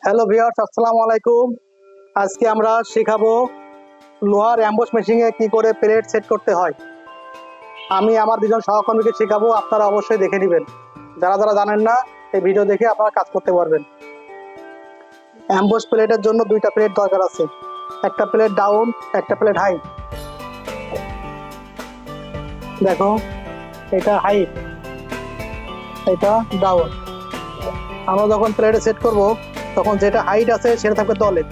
Hello viewers, আসসালামু আলাইকুম। আজকে আমরা শেখাবো লোহার অ্যাম্বস মেশিনে কি করে প্লেট সেট করতে হয়। আমি আমার দুজন সহকর্মীকে শেখাবো, আপনারা অবশ্যই দেখে নেবেন। যারা যারা জানেন না, এই ভিডিও দেখে আপনারা কাজ করতে পারবেন। অ্যাম্বস প্লেটের জন্য দুইটা প্লেট দরকার আছে, একটা প্লেট ডাউন, একটা প্লেট হাই। দেখো, এটা হাই, এটা ডাউন। আমরা যখন প্লেটে সেট করব তখন যেটা হাইট আছে সেটা থাকবে তলে,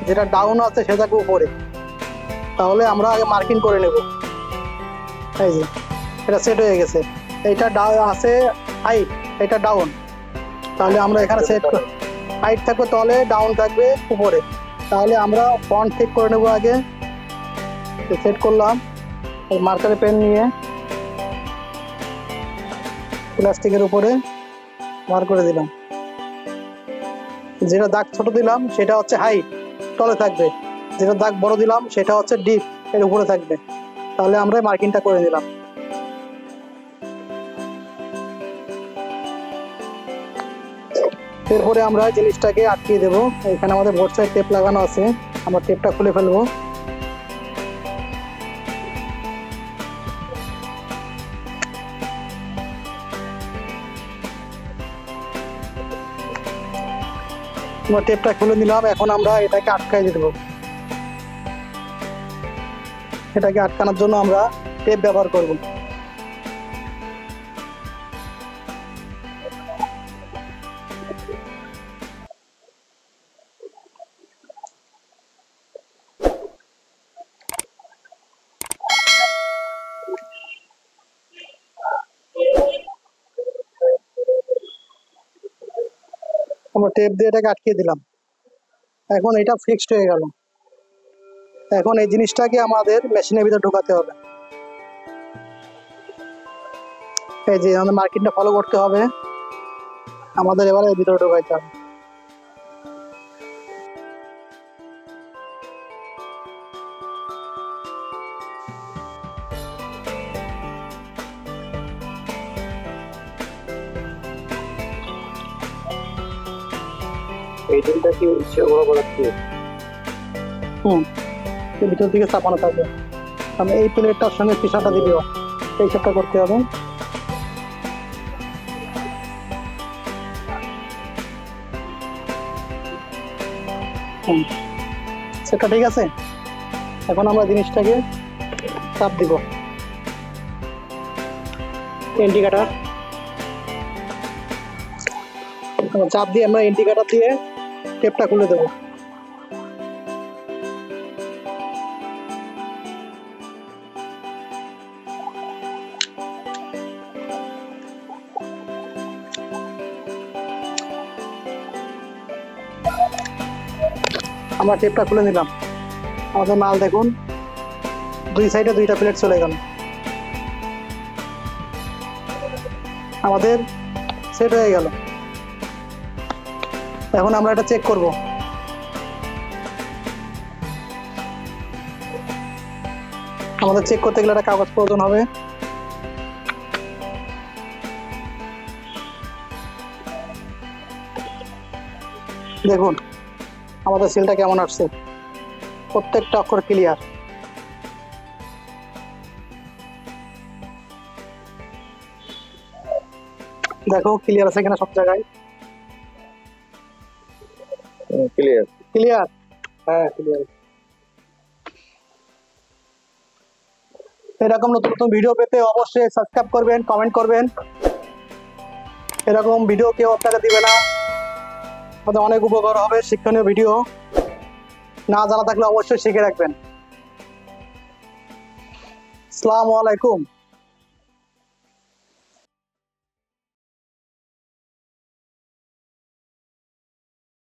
যেটা ডাউন আছে সেটা থাকবে উপরে। তাহলে আমরা আগে মার্কিং করে নেব। এই যে এটা সেট হয়ে গেছে, এইটা আছে হাইট, এটা ডাউন। তাহলে আমরা এখানে সেট হাইট থাকবে তলে, ডাউন থাকবে উপরে। তাহলে আমরা ফন্ট ঠিক করে নেব। আগে সেট করলাম, মার্কারে পেন নিয়ে প্লাস্টিকের উপরে মার্ক করে দিলাম। যেটা দাগ ছোট দিলাম সেটা হচ্ছে হাইট, তলে থাকবে। যেটা দাগ বড় দিলাম সেটা হচ্ছে ডিপ, এর উপরে থাকবে। তাহলে আমরা মার্কিংটা করে দিলাম। এরপরে আমরা জিনিসটাকে আটকিয়ে দেবো। এখানে আমাদের বোর্ড সাইড টেপ লাগানো আছে, আমরা টেপটা খুলে ফেলবো। আমরা টেপটা খুলে নিলাম, এখন আমরা এটাকে আটকাই দেবো। এটাকে আটকানোর জন্য আমরা টেপ ব্যবহার করব। আমরা টেপ দিয়ে এটাকে আটকিয়ে দিলাম। এখন এটা ফিক্সড হয়ে গেল। এখন এই জিনিসটাকে আমাদের মেশিনের ভিতরে ঢোকাতে হবে। এই যে আমাদের মার্কিংটা ফলো করতে হবে, আমাদের এবারে এর ভিতরে ঢোকাইতে হবে। এই দিনটা কি ইচ্ছে বরাবর আছে? এর ভিতর দিকে চাপানো থাকবে। আমি এই প্লেটটার সঙ্গে পিছাটা দিলেও এই সবটা করতে হবে। সেটা ঠিক আছে। এখন আমরা জিনিসটাকে চাপ দিব, ইন্ডিকেটার চাপ দিয়ে আমরা ইন্ডিকেটার দিয়ে টেপটা খুলে দেবো। আমরা টেপটা খুলে নিলাম। আমাদের মাল দেখুন, দুই সাইডে দুইটা প্লেট চলে গেল, আমাদের সেট হয়ে গেল। এখন আমরা এটা চেক করব। আমাদের চেক করতে গেলে একটা কাগজ প্রয়োজন হবে। দেখুন আমাদের সিলটা কেমন আসছে, প্রত্যেকটা অক্ষর ক্লিয়ার। দেখো ক্লিয়ার আছে কিনা সব জায়গায়। ক্লিয়ার ক্লিয়ার, হ্যাঁ ক্লিয়ার। এরকম নতুন নতুন ভিডিও পেতে অবশ্যই সাবস্ক্রাইব করবেন, কমেন্ট করবেন। এরকম ভিডিও কেউ আপনাকে দিবে না, আমাদের অনেক উপকার হবে। শিক্ষণীয় ভিডিও না জানা থাকলে অবশ্যই শিখে রাখবেন। আসসালামু আলাইকুম।